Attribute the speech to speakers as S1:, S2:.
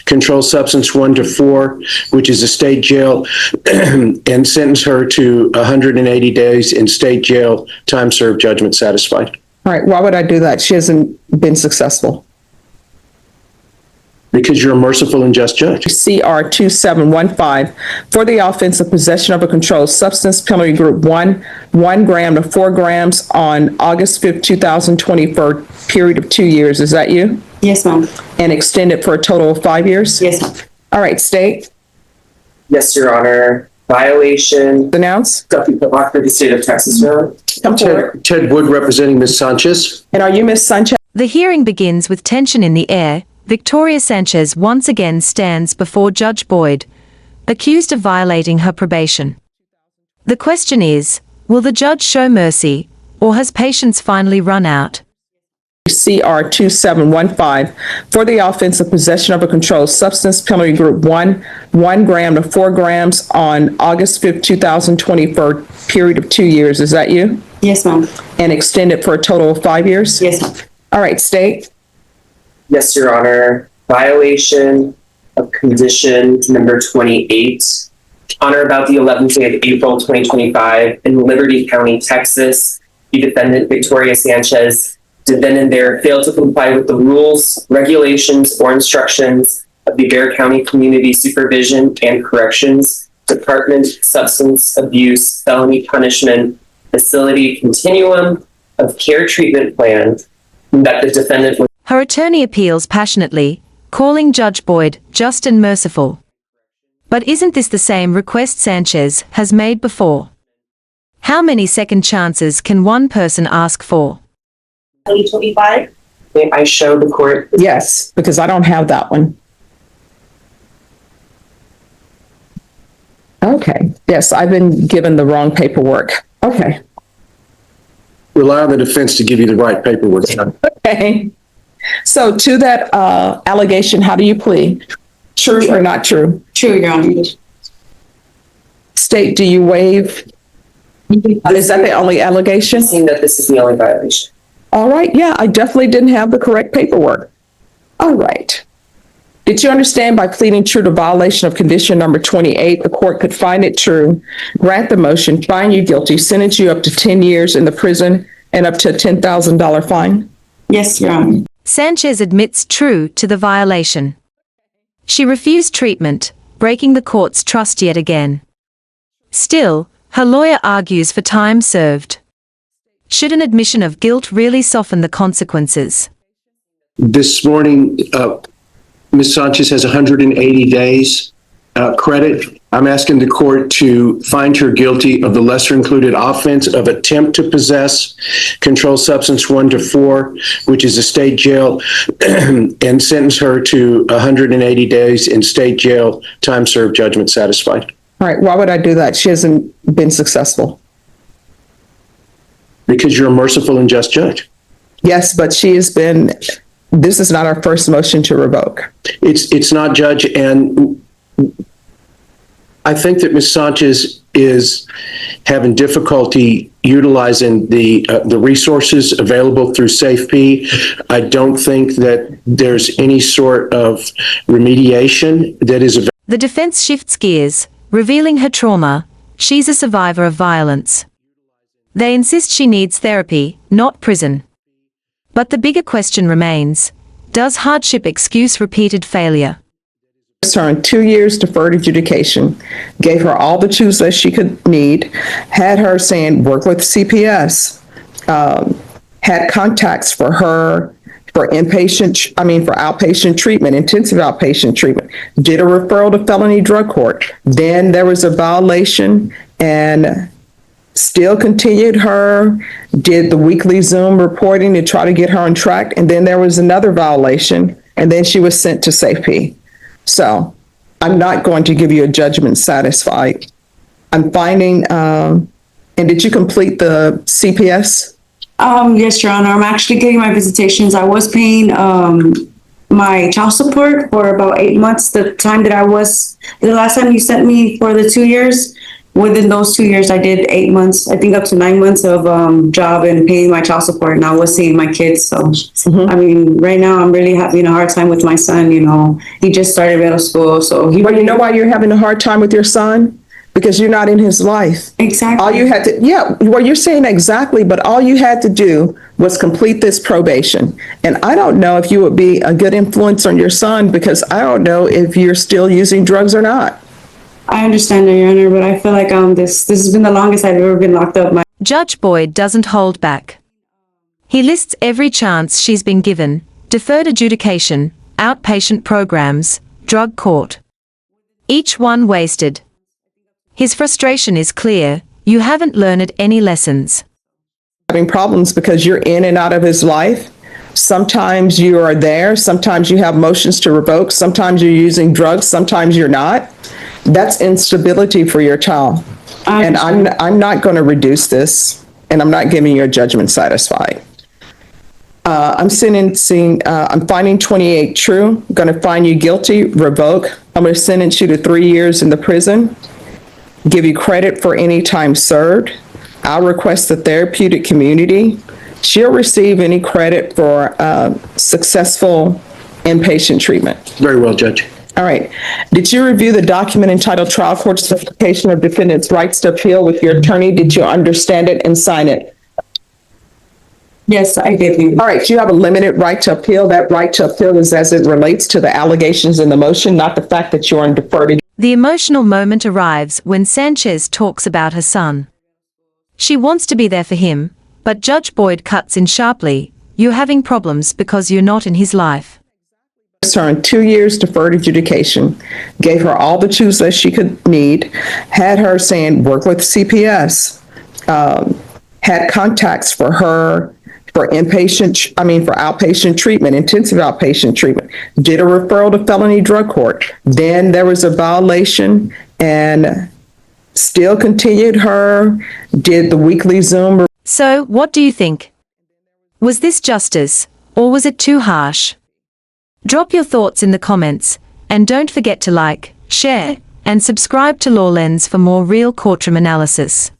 S1: controlled substance 1 to 4, which is a state jail, and sentence her to 180 days in state jail, time served, judgment satisfied.
S2: All right, why would I do that? She hasn't been successful.
S1: Because you're a merciful and just judge.
S2: CR 2715 for the offense of possession of a controlled substance, penalty group 1 gram to 4 grams on August 5th, 2020 for a period of 2 years. Is that you?
S3: Yes, ma'am.
S2: And extended for a total of 5 years?
S3: Yes, ma'am.
S2: All right, state.
S4: Yes, Your Honor. Violation.
S2: Announce.
S4: Deputy Public for the state of Texas, Your Honor.
S2: Come forward.
S1: Ted Wood representing Ms. Sanchez.
S2: And are you Ms. Sanchez?
S5: The hearing begins with tension in the air. Victoria Sanchez once again stands before Judge Boyd, accused of violating her probation. The question is, will the judge show mercy, or has patience finally run out?
S2: CR 2715 for the offense of possession of a controlled substance, penalty group 1 gram to 4 grams on August 5th, 2020 for a period of 2 years. Is that you?
S3: Yes, ma'am.
S2: And extended for a total of 5 years?
S3: Yes, ma'am.
S2: All right, state.
S4: Yes, Your Honor. Violation of condition number 28 on or about the 11th day of April 2025 in Liberty County, Texas. The defendant, Victoria Sanchez, did then and there fail to comply with the rules, regulations, or instructions of the Bexar County Community Supervision and Corrections Department Substance Abuse Felony Punishment Facility Continuum of Care Treatment Plan that the defendant was.
S5: Her attorney appeals passionately, calling Judge Boyd just and merciful. But isn't this the same request Sanchez has made before? How many second chances can one person ask for?
S3: 2025.
S4: May I show the court?
S2: Yes, because I don't have that one. Okay. Yes, I've been given the wrong paperwork. Okay.
S1: Rely on the defense to give you the right paperwork.
S2: Okay. So to that allegation, how do you plead? True or not true?
S3: True, Your Honor.
S2: State, do you waive? Is that the only allegation?
S4: Seeing that this is the only violation.
S2: All right. Yeah, I definitely didn't have the correct paperwork. All right. Did you understand by pleading true to violation of condition number 28, the court could find it true, grant the motion, find you guilty, sentence you up to 10 years in the prison and up to a $10,000 fine?
S3: Yes, Your Honor.
S5: Sanchez admits true to the violation. She refused treatment, breaking the court's trust yet again. Still, her lawyer argues for time served. Should an admission of guilt really soften the consequences?
S1: This morning, Ms. Sanchez has 180 days credit. I'm asking the court to find her guilty of the lesser included offense of attempt to possess controlled substance 1 to 4, which is a state jail, and sentence her to 180 days in state jail, time served, judgment satisfied.
S2: All right. Why would I do that? She hasn't been successful.
S1: Because you're a merciful and just judge.
S2: Yes, but she has been, this is not our first motion to revoke.
S1: It's not, Judge, and I think that Ms. Sanchez is having difficulty utilizing the resources available through SafeP. I don't think that there's any sort of remediation that is available.
S5: The defense shifts gears, revealing her trauma. She's a survivor of violence. They insist she needs therapy, not prison. But the bigger question remains, does hardship excuse repeated failure?
S2: Her on 2 years deferred adjudication, gave her all the tools that she could need, had her saying work with CPS, had contacts for her for outpatient treatment, intensive outpatient treatment, did a referral to felony drug court. Then there was a violation and still continued her, did the weekly Zoom reporting to try to get her on track. And then there was another violation, and then she was sent to SafeP. So I'm not going to give you a judgment satisfied. I'm finding, and did you complete the CPS?
S3: Yes, Your Honor. I'm actually getting my visitations. I was paying my child support for about 8 months, the last time you sent me for the 2 years. within those 2 years, I did 8 months, I think up to 9 months of job and paying my child support, and I was seeing my kids. So, I mean, right now I'm really having a hard time with my son. You know, he just started middle school, so he.
S2: Well, you know why you're having a hard time with your son? Because you're not in his life.
S3: Exactly.
S2: All you had to, yeah, well, you're saying exactly, but all you had to do was complete this probation. And I don't know if you would be a good influence on your son, because I don't know if you're still using drugs or not.
S3: I understand that, Your Honor, but I feel like this has been the longest I've ever been locked up.
S5: Judge Boyd doesn't hold back. He lists every chance she's been given: deferred adjudication, outpatient programs, drug court. Each one wasted. His frustration is clear: you haven't learned any lessons.
S2: Having problems because you're in and out of his life. Sometimes you are there, sometimes you have motions to revoke, sometimes you're using drugs, sometimes you're not. That's instability for your child. And I'm not going to reduce this, and I'm not giving you a judgment satisfied. I'm finding 28 true, I'm going to find you guilty, revoke. I'm going to sentence you to 3 years in the prison, give you credit for any time served. I'll request the therapeutic community. She'll receive any credit for successful inpatient treatment.
S1: Very well, Judge.
S2: All right. Did you review the document entitled Trial Court Certification of Defendant's Rights to Appeal with your attorney? Did you understand it and sign it?
S3: Yes, I did.
S2: All right. You have a limited right to appeal. That right to appeal is as it relates to the allegations in the motion, not the fact that you're in deferred.
S5: The emotional moment arrives when Sanchez talks about her son. She wants to be there for him, but Judge Boyd cuts in sharply: you're having problems because you're not in his life.
S2: Her on 2 years deferred adjudication, gave her all the tools that she could need, had her saying work with CPS, had contacts for her for outpatient treatment, intensive outpatient treatment, did a referral to felony drug court. Then there was a violation and still continued did the weekly Zoom.
S5: So, what do you think? Was this justice, or was it too harsh? Drop your thoughts in the comments, and don't forget to like, share, and subscribe to Law Lens for more real courtroom analysis.